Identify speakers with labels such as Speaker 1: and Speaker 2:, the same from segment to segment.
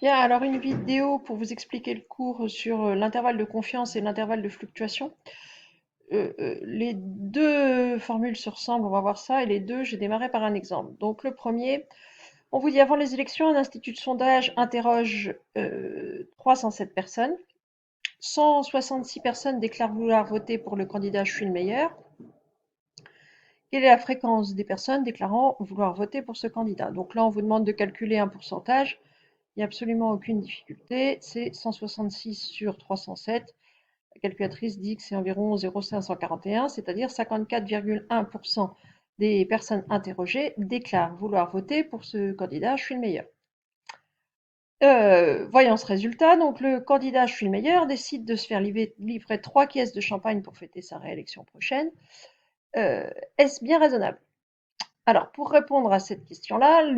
Speaker 1: Bien, alors une vidéo pour vous expliquer le cours sur l'intervalle de confiance et l'intervalle de fluctuation. Les deux formules se ressemblent, on va voir ça, et les deux, j'ai démarré par un exemple. Donc le premier, on vous dit avant les élections, un institut de sondage interroge 307 personnes. 166 personnes déclarent vouloir voter pour le candidat Je suis le meilleur. Quelle est la fréquence des personnes déclarant vouloir voter pour ce candidat? Donc là, on vous demande de calculer un pourcentage. Il n'y a absolument aucune difficulté. C'est 166 sur 307. La calculatrice dit que c'est environ 0,541, c'est-à-dire 54,1% des personnes interrogées déclarent vouloir voter pour ce candidat Je suis le meilleur. Voyons ce résultat. Donc, le candidat Je suis le meilleur décide de se faire livrer 3 caisses de champagne pour fêter sa réélection prochaine. Est-ce bien raisonnable? Alors, pour répondre à cette question-là,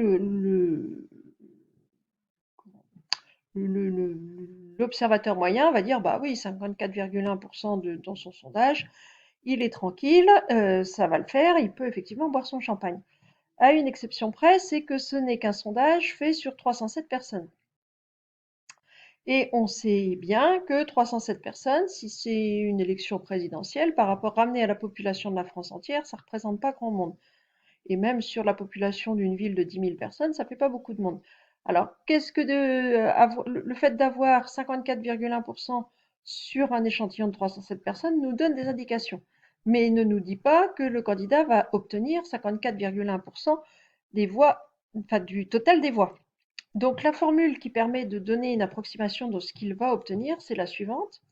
Speaker 1: l'observateur moyen va dire, bah oui, 54,1% dans son sondage, il est tranquille, ça va le faire, il peut effectivement boire son champagne. À une exception près, c'est que ce n'est qu'un sondage fait sur 307 personnes. Et on sait bien que 307 personnes, si c'est une élection présidentielle, par rapport ramené à la population de la France entière, ça ne représente pas grand monde. Et même sur la population d'une ville de 10 000 personnes, ça fait pas beaucoup de monde. Alors, qu'est-ce que le fait d'avoir 54,1% sur un échantillon de 307 personnes nous donne des indications, mais il ne nous dit pas que le candidat va obtenir 54,1% des voix, enfin du total des voix. Donc, la formule qui permet de donner une approximation de ce qu'il va obtenir, c'est la suivante.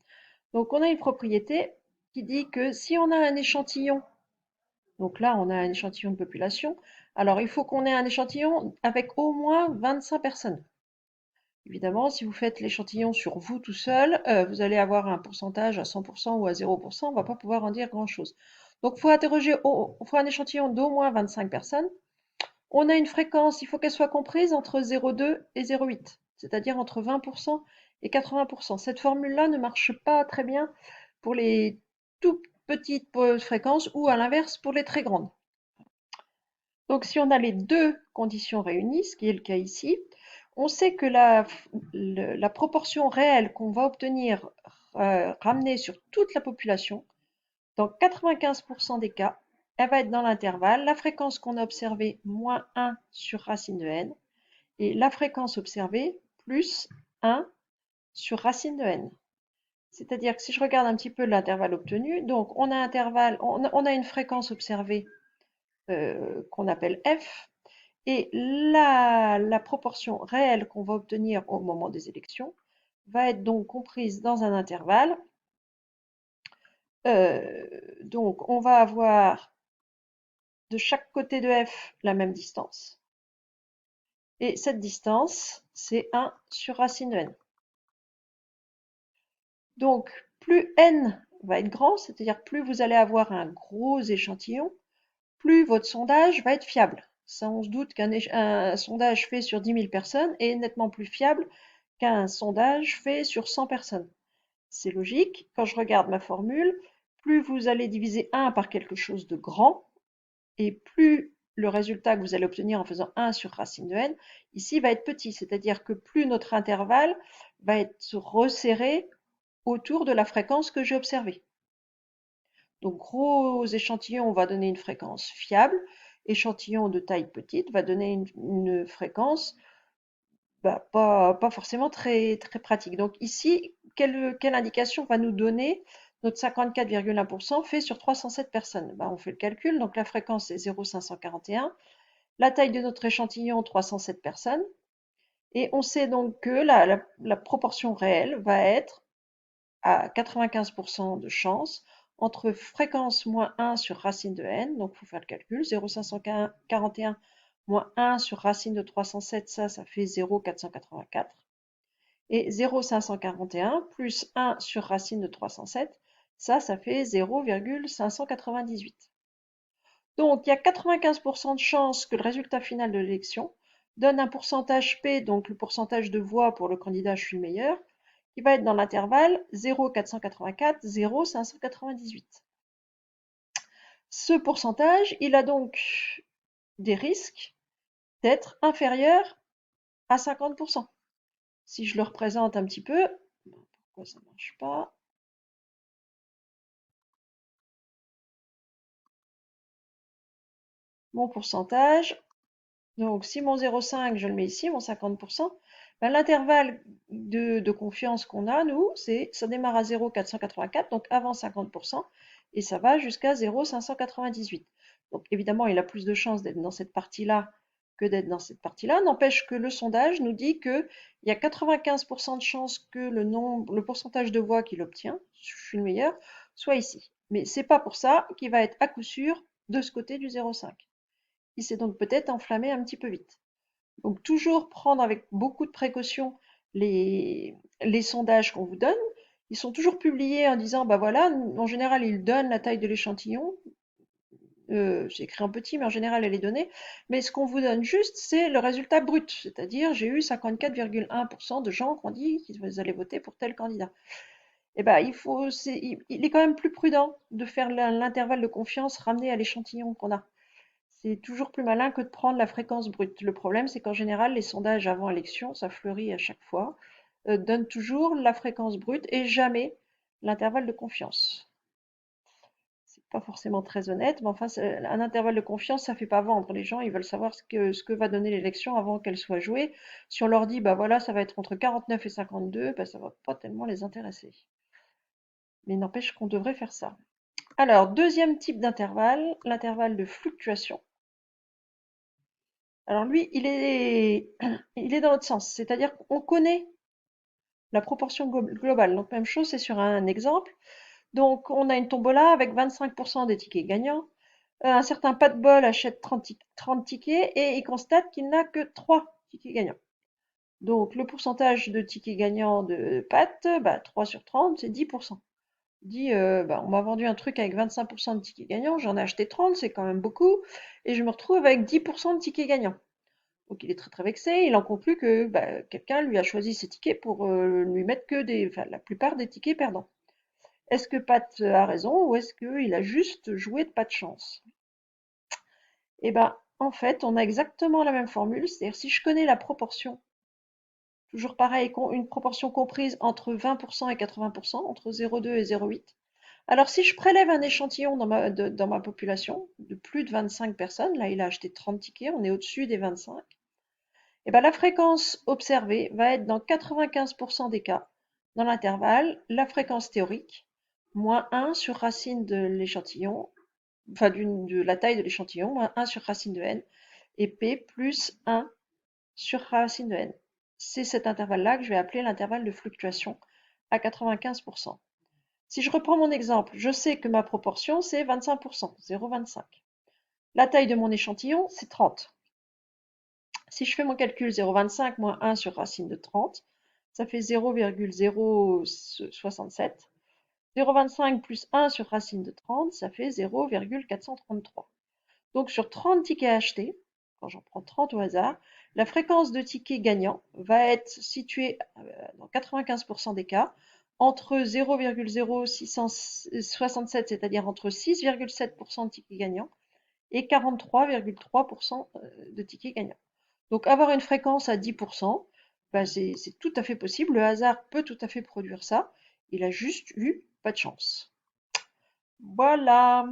Speaker 1: Donc, on a une propriété qui dit que si on a un échantillon, donc là, on a un échantillon de population. Alors, il faut qu'on ait un échantillon avec au moins 25 personnes. Évidemment, si vous faites l'échantillon sur vous tout seul, vous allez avoir un pourcentage à 100% ou à 0%, on ne va pas pouvoir en dire grand-chose. Donc, il faut un échantillon d'au moins 25 personnes. On a une fréquence, il faut qu'elle soit comprise entre 0,2 et 0,8, c'est-à-dire entre 20% et 80%. Cette formule-là ne marche pas très bien pour les tout petites fréquences ou à l'inverse pour les très grandes. Donc si on a les deux conditions réunies, ce qui est le cas ici, on sait que la proportion réelle qu'on va obtenir ramenée sur toute la population, dans 95% des cas, elle va être dans l'intervalle, la fréquence qu'on a observée, moins 1 sur racine de n, et la fréquence observée, plus 1 sur racine de n. C'est-à-dire que si je regarde un petit peu l'intervalle obtenu, donc on a une fréquence observée qu'on appelle f, et la proportion réelle qu'on va obtenir au moment des élections va être donc comprise dans un intervalle. Donc on va avoir de chaque côté de f la même distance. Et cette distance, c'est 1 sur racine de n. Donc plus n va être grand, c'est-à-dire plus vous allez avoir un gros échantillon, plus votre sondage va être fiable. Ça, on se doute qu'un sondage fait sur 10 000 personnes est nettement plus fiable qu'un sondage fait sur 100 personnes. C'est logique. Quand je regarde ma formule, plus vous allez diviser 1 par quelque chose de grand, et plus le résultat que vous allez obtenir en faisant 1 sur racine de n, ici va être petit. C'est-à-dire que plus notre intervalle va être resserré autour de la fréquence que j'ai observée. Donc gros échantillon va donner une fréquence fiable, échantillon de taille petite va donner une fréquence pas forcément très, très pratique. Donc ici, quelle indication va nous donner notre 54,1% fait sur 307 personnes? On fait le calcul, donc la fréquence est 0,541, la taille de notre échantillon 307 personnes, et on sait donc que la proportion réelle va être à 95% de chance entre fréquence moins 1 sur racine de n, donc il faut faire le calcul, 0,541 moins 1 sur racine de 307, ça fait 0,484, et 0,541 plus 1 sur racine de 307, ça fait 0,598. Donc il y a 95% de chances que le résultat final de l'élection donne un pourcentage P, donc le pourcentage de voix pour le candidat Je suis le meilleur, qui va être dans l'intervalle 0,484-0,598. Ce pourcentage, il a donc des risques d'être inférieur à 50%. Si je le représente un petit peu, pourquoi ça marche pas? Mon pourcentage. Donc, si mon 0,5, je le mets ici, mon 50%, ben, l'intervalle de confiance qu'on a, nous, ça démarre à 0,484, donc avant 50%, et ça va jusqu'à 0,598. Donc, évidemment, il a plus de chances d'être dans cette partie-là que d'être dans cette partie-là. N'empêche que le sondage nous dit qu'il y a 95% de chances que le pourcentage de voix qu'il obtient, je suis le meilleur, soit ici. Mais c'est pas pour ça qu'il va être à coup sûr de ce côté du 0,5. Il s'est donc peut-être enflammé un petit peu vite. Donc toujours prendre avec beaucoup de précaution les sondages qu'on vous donne. Ils sont toujours publiés en disant, bah voilà, en général, ils donnent la taille de l'échantillon. C'est écrit en petit, mais en général, elle est donnée. Mais ce qu'on vous donne juste, c'est le résultat brut. C'est-à-dire, j'ai eu 54,1% de gens qui ont dit qu'ils allaient voter pour tel candidat. Eh ben, il est quand même plus prudent de faire l'intervalle de confiance ramené à l'échantillon qu'on a. C'est toujours plus malin que de prendre la fréquence brute. Le problème, c'est qu'en général, les sondages avant élection, ça fleurit à chaque fois, donnent toujours la fréquence brute et jamais l'intervalle de confiance. C'est pas forcément très honnête, mais enfin, un intervalle de confiance, ça fait pas vendre. Les gens, ils veulent savoir ce que va donner l'élection avant qu'elle soit jouée. Si on leur dit, bah voilà, ça va être entre 49 et 52, bah ça va pas tellement les intéresser. Mais il n'empêche qu'on devrait faire ça. Alors, deuxième type d'intervalle, l'intervalle de fluctuation. Alors lui, il est dans l'autre sens, c'est-à-dire qu'on connaît la proportion globale. Donc même chose, c'est sur un exemple. Donc on a une tombola avec 25% des tickets gagnants. Un certain pas de bol achète 30 tickets et il constate qu'il n'a que 3 tickets gagnants. Donc le pourcentage de tickets gagnants de Pat, bah, 3 sur 30, c'est 10%. Il dit, bah, on m'a vendu un truc avec 25% de tickets gagnants, j'en ai acheté 30, c'est quand même beaucoup, et je me retrouve avec 10% de tickets gagnants. Donc il est très très vexé, il en conclut que bah, quelqu'un lui a choisi ses tickets pour lui mettre enfin, la plupart des tickets perdants. Est-ce que Pat a raison ou est-ce qu'il a juste joué de pas de chance? Eh ben, en fait, on a exactement la même formule, c'est-à-dire si je connais la proportion, toujours pareil, une proportion comprise entre 20% et 80%, entre 0,2 et 0,8. Alors si je prélève un échantillon dans ma population de plus de 25 personnes, là il a acheté 30 tickets, on est au-dessus des 25. Eh ben, la fréquence observée va être dans 95% des cas dans l'intervalle la fréquence théorique, moins 1 sur racine de l'échantillon, enfin de la taille de l'échantillon, moins 1 sur racine de n, et p plus 1 sur racine de n. C'est cet intervalle-là que je vais appeler l'intervalle de fluctuation à 95%. Si je reprends mon exemple, je sais que ma proportion c'est 25%, 0,25. La taille de mon échantillon c'est 30. Si je fais mon calcul 0,25 moins 1 sur racine de 30, ça fait 0,067. 0,25 plus 1 sur racine de 30, ça fait 0,433. Donc sur 30 tickets achetés, quand j'en prends 30 au hasard, la fréquence de tickets gagnants va être située dans 95% des cas entre 0,0667, c'est-à-dire entre 6,7% de tickets gagnants, et 43,3% de tickets gagnants. Donc avoir une fréquence à 10%, bah, c'est tout à fait possible. Le hasard peut tout à fait produire ça. Il a juste eu pas de chance. Voilà.